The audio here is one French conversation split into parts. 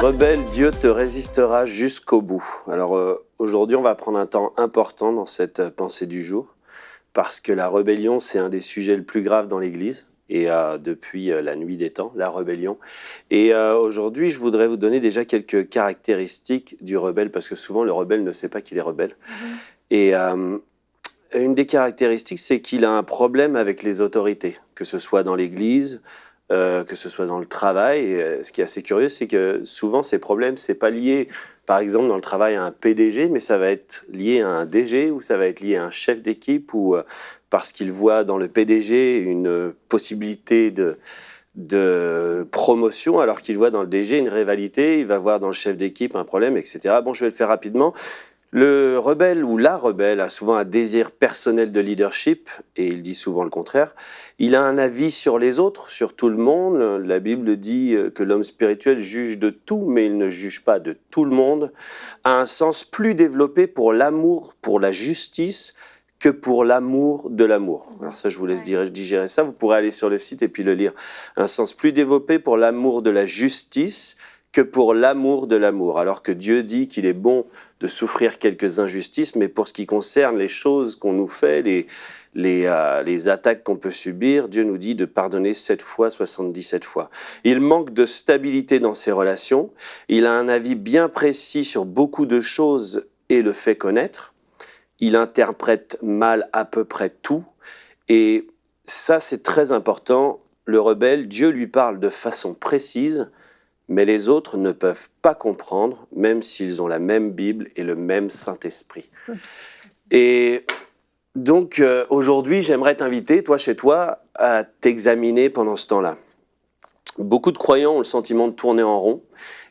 Rebelle, Dieu te résistera jusqu'au bout. Alors aujourd'hui, on va prendre un temps important dans cette pensée du jour, parce que la rébellion, c'est un des sujets les plus graves dans l'Église, et depuis la nuit des temps, la rébellion. Et aujourd'hui, je voudrais vous donner déjà quelques caractéristiques du rebelle, parce que souvent, le rebelle ne sait pas qu'il est rebelle. Et une des caractéristiques, c'est qu'il a un problème avec les autorités, que ce soit dans l'Église, que ce soit dans le travail. Et, ce qui est assez curieux, c'est que souvent ces problèmes, c'est pas lié, par exemple dans le travail, à un PDG, mais ça va être lié à un DG ou ça va être lié à un chef d'équipe ou parce qu'il voit dans le PDG une possibilité de promotion alors qu'il voit dans le DG une rivalité, il va voir dans le chef d'équipe un problème, etc. Bon, je vais le faire rapidement. Le rebelle ou la rebelle a souvent un désir personnel de leadership, et il dit souvent le contraire. Il a un avis sur les autres, sur tout le monde. La Bible dit que l'homme spirituel juge de tout, mais il ne juge pas de tout le monde. A un sens plus développé pour l'amour, pour la justice, que pour l'amour de l'amour. Alors ça, je vous laisse digérer ça. Vous pourrez aller sur le site et puis le lire. Un sens plus développé pour l'amour de la justice que pour l'amour de l'amour. Alors que Dieu dit qu'il est bon de souffrir quelques injustices, mais pour ce qui concerne les choses qu'on nous fait, les attaques qu'on peut subir, Dieu nous dit de pardonner 7 fois, 77 fois. Il manque de stabilité dans ses relations. Il a un avis bien précis sur beaucoup de choses et le fait connaître. Il interprète mal à peu près tout. Et ça, c'est très important. Le rebelle, Dieu lui parle de façon précise, mais les autres ne peuvent pas comprendre, même s'ils ont la même Bible et le même Saint-Esprit. Et donc, aujourd'hui, j'aimerais t'inviter, toi, chez toi, à t'examiner pendant ce temps-là. Beaucoup de croyants ont le sentiment de tourner en rond,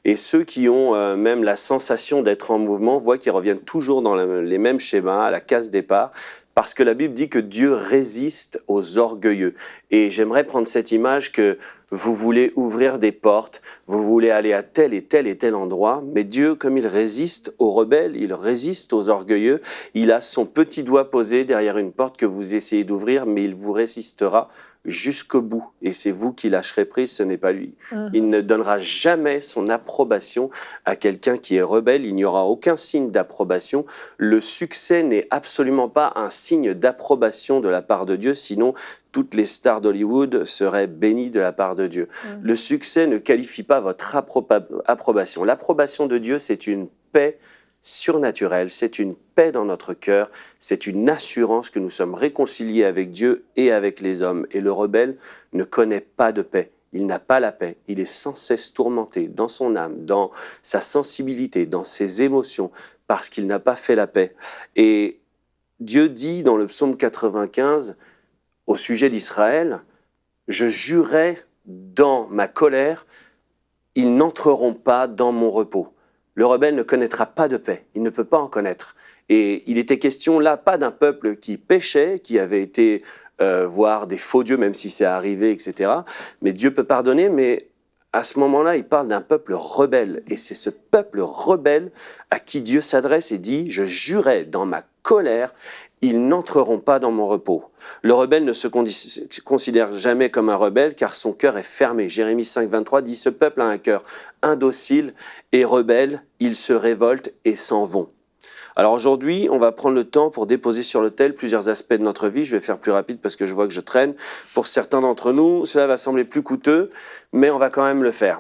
et ceux qui ont même la sensation d'être en mouvement voient qu'ils reviennent toujours dans les mêmes schémas, à la case départ, parce que la Bible dit que Dieu résiste aux orgueilleux. Et j'aimerais prendre cette image que vous voulez ouvrir des portes, vous voulez aller à tel et tel et tel endroit, mais Dieu, comme il résiste aux rebelles, il résiste aux orgueilleux, il a son petit doigt posé derrière une porte que vous essayez d'ouvrir, mais il vous résistera jusqu'au bout. Et c'est vous qui lâcherez prise, ce n'est pas lui. Il ne donnera jamais son approbation à quelqu'un qui est rebelle. Il n'y aura aucun signe d'approbation. Le succès n'est absolument pas un signe d'approbation de la part de Dieu, sinon toutes les stars d'Hollywood seraient bénies de la part de Dieu. Le succès ne qualifie pas votre approbation. L'approbation de Dieu, c'est une paix surnaturelle, c'est une paix dans notre cœur, c'est une assurance que nous sommes réconciliés avec Dieu et avec les hommes. Et le rebelle ne connaît pas de paix. Il n'a pas la paix. Il est sans cesse tourmenté dans son âme, dans sa sensibilité, dans ses émotions, parce qu'il n'a pas fait la paix. Et Dieu dit dans le psaume 95, au sujet d'Israël, « Je jurais dans ma colère, ils n'entreront pas dans mon repos. » Le rebelle ne connaîtra pas de paix, il ne peut pas en connaître. Et il était question là, pas d'un peuple qui péchait, qui avait été voir des faux dieux, même si c'est arrivé, etc. Mais Dieu peut pardonner, mais à ce moment-là, il parle d'un peuple rebelle. Et c'est ce peuple rebelle à qui Dieu s'adresse et dit « Je jurais dans ma colère, ils n'entreront pas dans mon repos. » Le rebelle ne se considère jamais comme un rebelle car son cœur est fermé. Jérémie 5, 23 dit « Ce peuple a un cœur indocile et rebelle, ils se révoltent et s'en vont. » Alors aujourd'hui, on va prendre le temps pour déposer sur l'autel plusieurs aspects de notre vie. Je vais faire plus rapide parce que je vois que je traîne. Pour certains d'entre nous, cela va sembler plus coûteux, mais on va quand même le faire.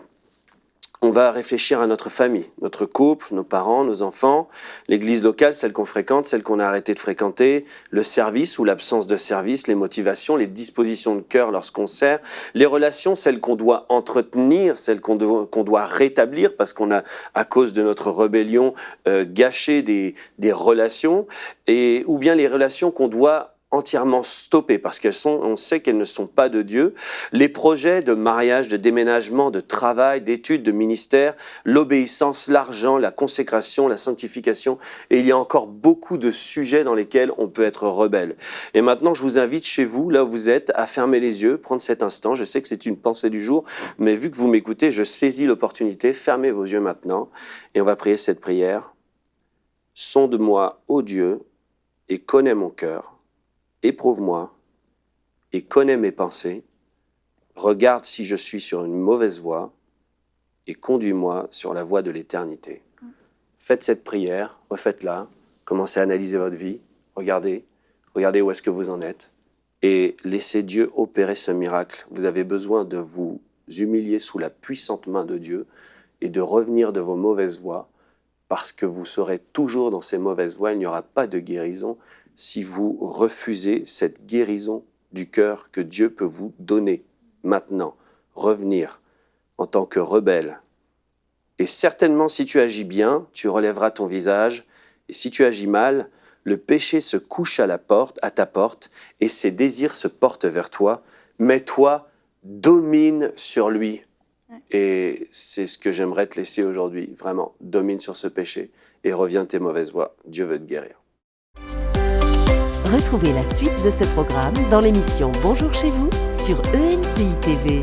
On va réfléchir à notre famille, notre couple, nos parents, nos enfants, l'église locale, celle qu'on fréquente, celle qu'on a arrêté de fréquenter, le service ou l'absence de service, les motivations, les dispositions de cœur lorsqu'on sert, les relations, celles qu'on doit entretenir, celles qu'on doit rétablir parce qu'on a, à cause de notre rébellion, gâché des relations, ou bien les relations qu'on doit entièrement stoppées parce on sait qu'elles ne sont pas de Dieu. Les projets de mariage, de déménagement, de travail, d'études, de ministère, l'obéissance, l'argent, la consécration, la sanctification. Et il y a encore beaucoup de sujets dans lesquels on peut être rebelle. Et maintenant, je vous invite chez vous, là où vous êtes, à fermer les yeux, prendre cet instant. Je sais que c'est une pensée du jour, mais vu que vous m'écoutez, je saisis l'opportunité. Fermez vos yeux maintenant et on va prier cette prière. Sonde-moi, ô Dieu, et connais mon cœur. Éprouve-moi et connais mes pensées, regarde si je suis sur une mauvaise voie et conduis-moi sur la voie de l'éternité. Faites cette prière, refaites-la, commencez à analyser votre vie, regardez où est-ce que vous en êtes et laissez Dieu opérer ce miracle. Vous avez besoin de vous humilier sous la puissante main de Dieu et de revenir de vos mauvaises voies parce que vous serez toujours dans ces mauvaises voies. Il n'y aura pas de guérison si vous refusez cette guérison du cœur que Dieu peut vous donner maintenant. Revenir en tant que rebelle. Et certainement, si tu agis bien, tu relèveras ton visage. Et si tu agis mal, le péché se couche à ta porte, et ses désirs se portent vers toi. Mais toi, domine sur lui. Et c'est ce que j'aimerais te laisser aujourd'hui. Vraiment, domine sur ce péché et reviens de tes mauvaises voies. Dieu veut te guérir. Retrouvez la suite de ce programme dans l'émission Bonjour chez vous sur ENCI TV.